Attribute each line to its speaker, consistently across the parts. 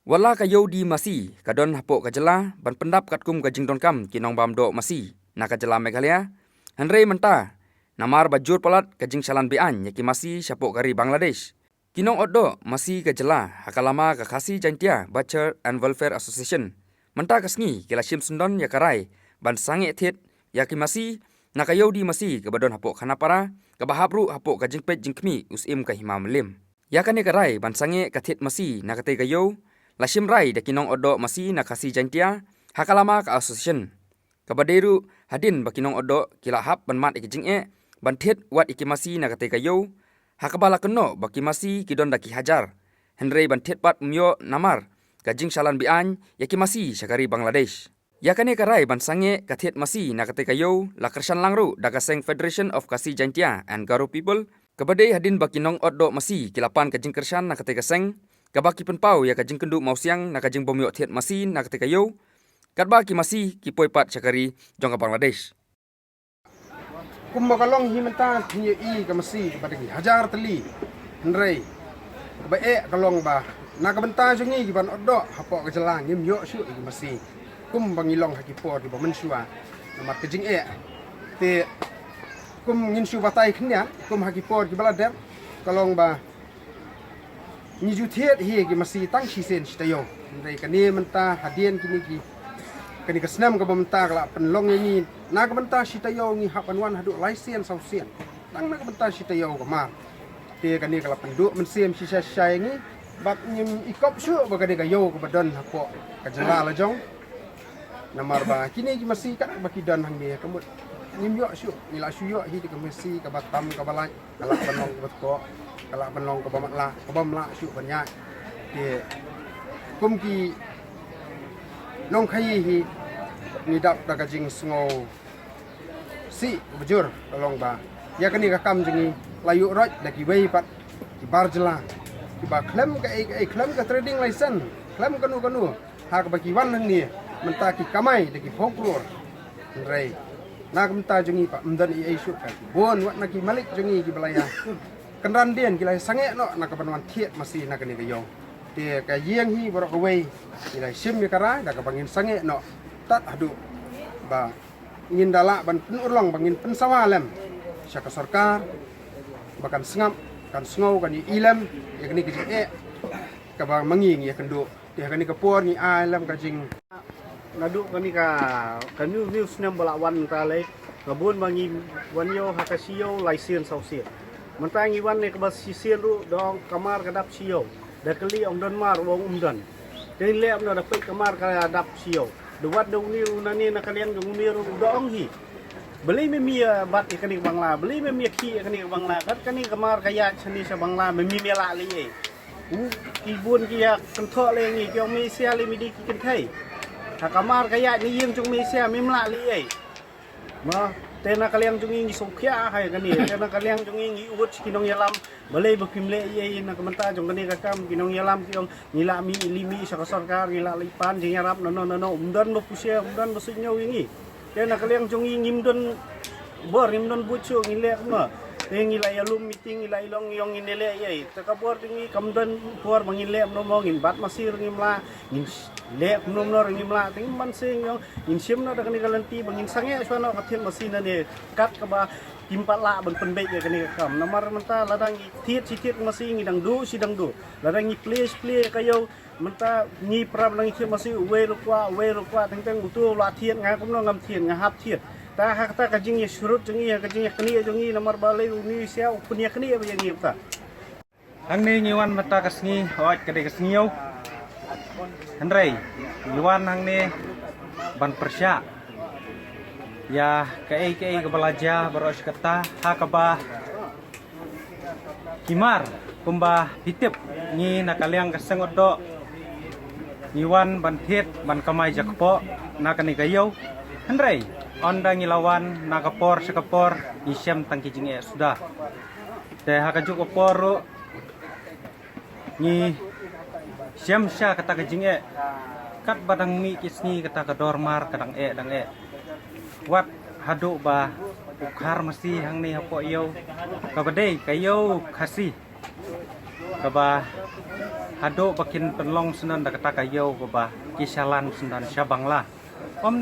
Speaker 1: Wala kayo di masi kadon hapok kajela ban pendap katkum kajing donkam kinong bamdo masi na kajela Meghalaya Henry menta namar bajur palat kajing salan bian yaki masi syapok kari Bangladesh kinong oddo masi kajela hakalama kakasi jantia Butcher and Welfare Association menta kasngi kila shim sundon yakarai ban sange thet yaki masi na kayo di masi kabadon hapok khanapara kabahapru hapok kajing pet jingkmi usim kahimam lim yakane karai ban sange kathet masi na kate kayo Lashim rai da kinong odo masi na kasi jantia hakalama ka association. Kabaderu hadin ba kinong odo kila hap ban mat ikijing ban thet wat iki masi na kate kayo hakabala keno ba ki masi kidon daki hajar. Henry ban thet pat myo namar kajing salan bian yaki masi syakari Bangladesh. Yakane karai ban sange kathet masi na kate kayo la kersan langru da kaseng Federation of Kasi Jantia and Garo People. Kabade hadin ba kinong odo masi kilapan kajing kersan na kate kaseng Kabaki penpau ya kajing kenduk mau siang nak kajing bomyok thiet masin nak ketika yo. Katba ki masih ki poipat syakari jong Bangladesh.
Speaker 2: Kumbakalong himenta hiye I ka masih kepada ki hajar teli. Henry. Baik kalong ba. Nak benta jongi ki ban odok hapok ke jelang ngim yo syuk ki masih. Kum bangilong hakipor ki ba mensua. Nomor kajing te kum ngin syu batai khnya kum hakipor ki baladem kalong ba ni juthet hi ki masih tang chisen chitayo ndai kani menta hadien kini ki kani kasnam ka bamenta kala penlong ni na ka benta chitayo ni hapanwan hadu laisen sausian tang na ka benta chitayo ka ma te kani kala penduk mensiem sisa sai ni bat nyim ikop syu ba kani ka yo ka badan hapo ka jala la jong namar ba kini ki masih ka bakidan hang dia kamut nyim yo syu ni la syu yo hi ka masih ka batam ka balai kala penlong ka batko kalau penlong ke bamla syuk banyak di kumki nong khai hi nidap daga jing sngo si bujur tolong ba ya kani kakam jingi layu roj daki wei pat ki barjela ki ba klem ka klem ka trading license klem kanu ha ka baki wan ni menta ki kamai daki folklore rei nak menta jingi pak mdan I syuk ka bon wat naki malik jingi ki balaya Kendan dian kila sange no nak kapanuan thiet masih nak ni kayo. Ti ka yeng hi borok away kila sim mi kara dak bangin sange no tat hadu ba ingin dala ban penurlong bangin pensawalem syak sarkar bahkan sengap kan sngau kan ilam ya kini kijing ka bang manging ya kendu ti kani kapor ni alam kajing naduk kani ka kanu news nem balawan tale kabun bangin wanyo hakasio license sausia Mentang iwan ni kebas sisir ru dong kamar kadap siyo. Dah keli ong don mar wong umdan. Jadi lep no dapat kamar kadap siyo. Duat dong ni runani nak kalian dong ni ru dong hi. Beli memi bat ikan ni Bangla, beli memi ki ikan ni Bangla. Kat kani kamar kaya seni sa Bangla memi mela li. Ibun kia kentok le ni kiong Malaysia le midi ki kentai. Ha kamar kaya ni yeng jong Malaysia memla li. Ma tena kaliang jungi ngi sokya hai kani tena kaliang jungi ngi uut kinong yalam balai bakimle ye na kamenta jong kani kakam kinong yalam kinong ngila mi limi sa sarkar ngila lipan jing yarap no umdan bo pusia umdan bo sinyo ngi tena kaliang jungi ngimdon bor ngimdon bucu ngile ma ngila yalum meeting ngila ilong yong nginele ye takabor tingi kamdan por mangile no mo ngin bat masir ngimla ngin le nomor ngimla ting man sing yong ngin sim no dakani galanti bangin sange suano kathen masina ne kat ka ba timpala ban penbe ye kani kam namar menta ladang thiet sitit masing ngidang du sidang du ladang play kayo menta ni prab lang thi masih we rukwa teng butu la thiet nga kumno ngam thiet nga hap thiet ta hakta kajing ye surut jengi ya kajing kani jengi namar balai uni sia punya kani ya jengi ta ang ni ngiwan mata kasngi hawat kade kasngiau Henry yuan hang ni ban persya ya kai ke belajar beros kata hakaba kimar kumba hitip ni nakaliang kaseng odo yuan ban thiet ban kamai jakpo nakani gayau Henry onda ngilawan nakapor sekapor isyam tangki jinge sudah te hakajuk opor ni syam sya kata kajinge kat badang mi kisni kata kadormar kadang dang wat hadu ba ukhar mesti hang ni hapo yo kabade kayo kasih
Speaker 3: kaba hado bakin penlong sunan da kata kayo kaba kisalan sunan syabangla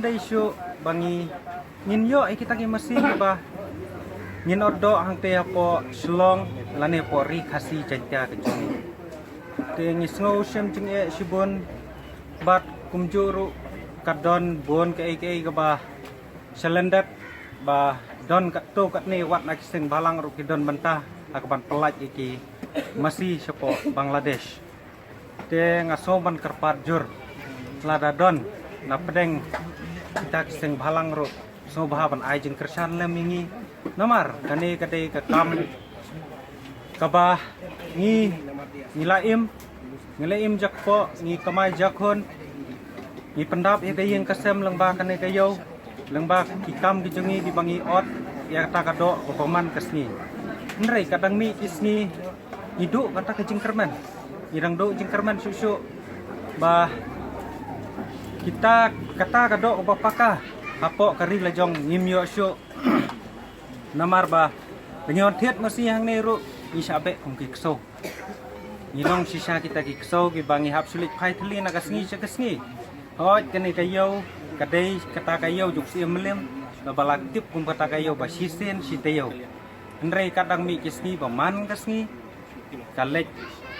Speaker 3: dai syu bangi ngin yo kita ki masih kaba ngin odo hang te po slong lane po ri khasi janja kejuni te ngisngo sem jing e sibon bat kumjuru kadon bon ke kaba selendat ba don kat tu kat ni wat nak sing balang ru kidon mentah akaban pelaj iki masih sepo Bangladesh te ngaso ban kerpat jur lada don na pedeng kita sing balang ru so bahaban ai jing kersan lemingi namar kani kadai ka kam kabah ngi ngilaim jakpo ngi kamai jakhon ngi pendap ye kayeng kasem lengba kani kayo lengba kikam kijungi di bangi ot ya kata kado paman kesni nrei kadang mi kisni hidup kata ke jingkerman irang do jingkerman susu bah kita kata kado opapaka apo kari lajong ngimyo syu namar bah penyon thiet masih hang neru isabe kum kikso nilong sisa kita kikso ki bangi hap sulit phai thli na kasngi chakasngi hoj kani kayo kadai kata kayo juk si melim balak tip kum kata kayo basisen sitayo nrei kadang mi kisni baman kasngi kalek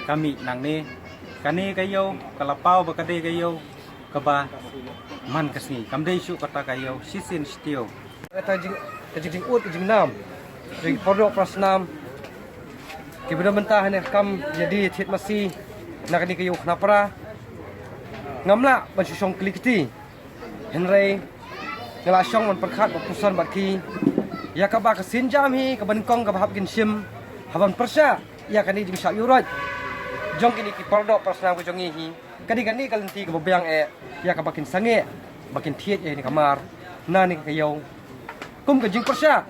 Speaker 3: kami nang ne kani kayo kalapau bakade kayo kaba man kasni kamdei syu kata kayo sisin sitio
Speaker 4: jing ut jing nam jing pondok prasnam ki benar mentah ne kam jadi thit masih nak ni kayo knapra ngamla bansusong klikti henrei ngala syong man perkhat pusan baki ya kaba kasin jam hi kaban kong kabahap gin sim haban persya ya kani jing syak yurat jong kini ki pondok prasnam ko jongi hi kani kalenti ka bobyang ya ka bakin sange bakin thiet ni kamar na ni kayo kum ka jing persya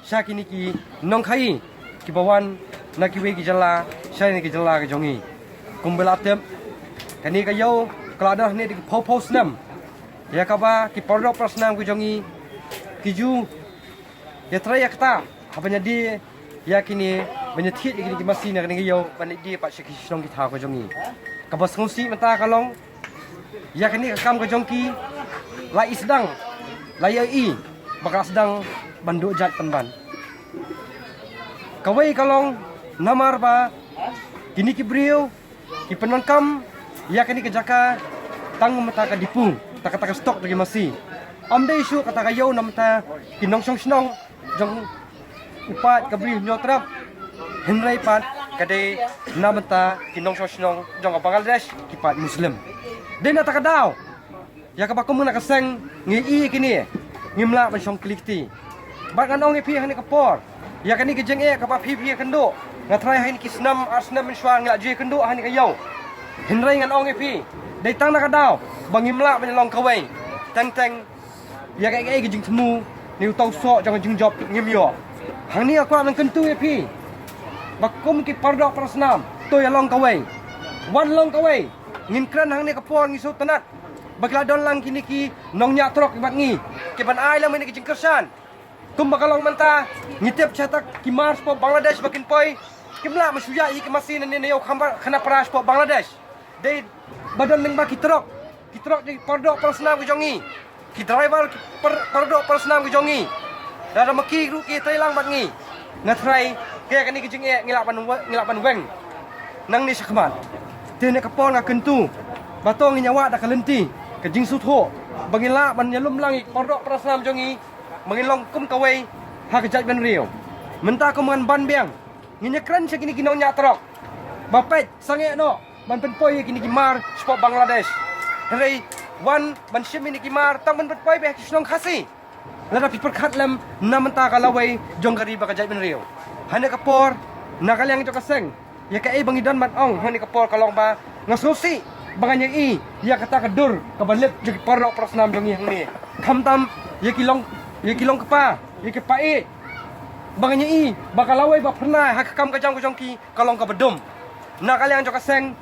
Speaker 4: sya kini ki nong khai ki bawan na ki we ki jala sya ni ki jala ka jongi kum belatem kani kayo kala ni di phau snam ya ka ba ki pondok prasnam ko jongi ki ju ya traya kata habanya di ya kini banyak kini ki masih na kani kayo banyak di pak syaki snong ki tha ko jongi kabas ngusi mata kalong ya kini kam ke jongki lai sedang lai i bakal sedang banduk jat penban kawai kalong namar ba kini ki brio ki penangkam ya kini ke jaka tang mata ka dipu taka stok lagi masih amde isu kata kayo namta kinong snong jong upat kabri nyotrap henrai pat kadai namta kinong snong jong Bangladesh kipat muslim den tak daw ya ka bakum na kaseng ngi kini ngimla ban song klikti bat nganong ngi pi hani kapor ya kani ke jeng ka pa pi kendo ngatrai hani kisnam arsnam mensuang ngla je kendo hani kayo henrai nganong ngi pi dai tang na daw bangimla ban long kawai teng ya ka ke jeng temu niu tau so jang jeng job ngimyo hani aku nang kentu pi bakum ki pardok prasnam to ya long kawai wan long kawai ngin kran hang ni kapor ngisu tanat bagla don lang kini ki nong nya trok bat ngi ke ban ai lang ni ki jingkersan kum bakalong manta ngitep cetak ki mars po Bangladesh bakin poi kimla masuya i ki masin ni yo khambar khana pras po Bangladesh dei badan ning ba ki trok di pardok prasnam ki jongi ki driver pardok prasnam ki jongi dara maki ru ki tailang bat ngi ngatrai ke kani ki jing ngilak ban weng nang ni sakman tene kapon nga kentu batong nyawa da kalenti ke jing sutho bangila ban nyalum langi pondok prasnam jongi mangilong kum kawai ha kejat ben rio menta kuman ban biang nginya kran sekini kinong nya trok bapet sange no ban penpoi kini kimar sport Bangladesh hei wan ban sim ini kimar tang ban penpoi be kisnong khasi lada piper khat lam na menta kalawai jong gari ba kejat ben rio hane kapor nakalyang jo kaseng ya ka bangi dan man ong hani kapor kalong ba ngasusi banganya i ya kata kedur kabalit jadi parok prasnam jongi hang ni khamtam ya kilong kepa ya ke pai banganya i bakalawai ba pernah hak kam ka jang ki kalong ka bedum na kaliang jo kaseng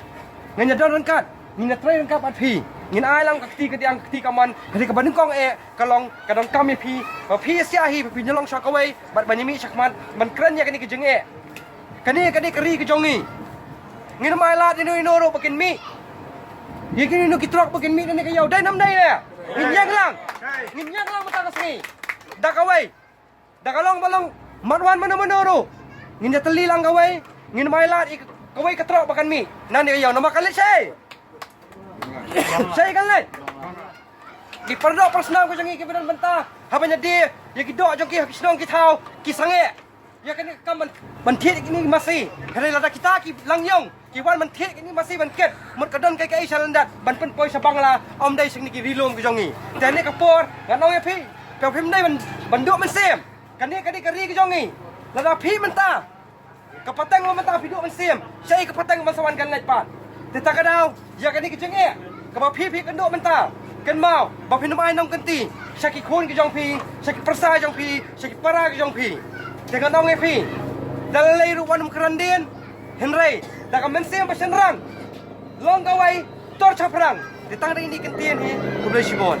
Speaker 4: nganya don kat ngina trai kat at phi ngin ai lang ka ti kaman hari ka ban kong kalong kadang kami phi ba phi sia hi phi nyalong sakawai bat banyami sakman ban kran ya kani ke jeng kani kari ke jongi ngin mai la inu ro bakin mi ye kini inu kitrok bakin mi ni kayo dai nam dai le ngin yang lang mata kasni dak awai dak along balong matwan mana ro ngin ya teli lang kawai ngin mai la kawai kitrok bakan mi nan ni kayo nama kalit saya kan le di perdok persnam ko jangi kiberan bentah habanya dia ya kidok jong ki habisnong ki thau ki sange ya kan kam ban thiet ini masih hari lada kita ki langyong ki wan ban thiet ini masih ban ket mut kadon kai kai salandat ban pen poi sabang la om dai sing ni ki rilom ki jongi dan ni kapor nganong ya phi pel phim dai ban duk man sem kan ni kadi kari ki jongi lada phi man ta kapatang man ta phi duk man sem sai kapatang man sawan kan lai pat teta kadau ya kan ni ki jongi ka ba phi kan duk man ta kan mau ba phi nom ai nong kan ti sakit khun ki jong phi sakit persai jong phi sakit para ki jong phi dengan dong epi dalai ruwan kerandin Henry dah kamen siam pasenrang long kawai tor chaprang ditang ini kentien hi kublai sibon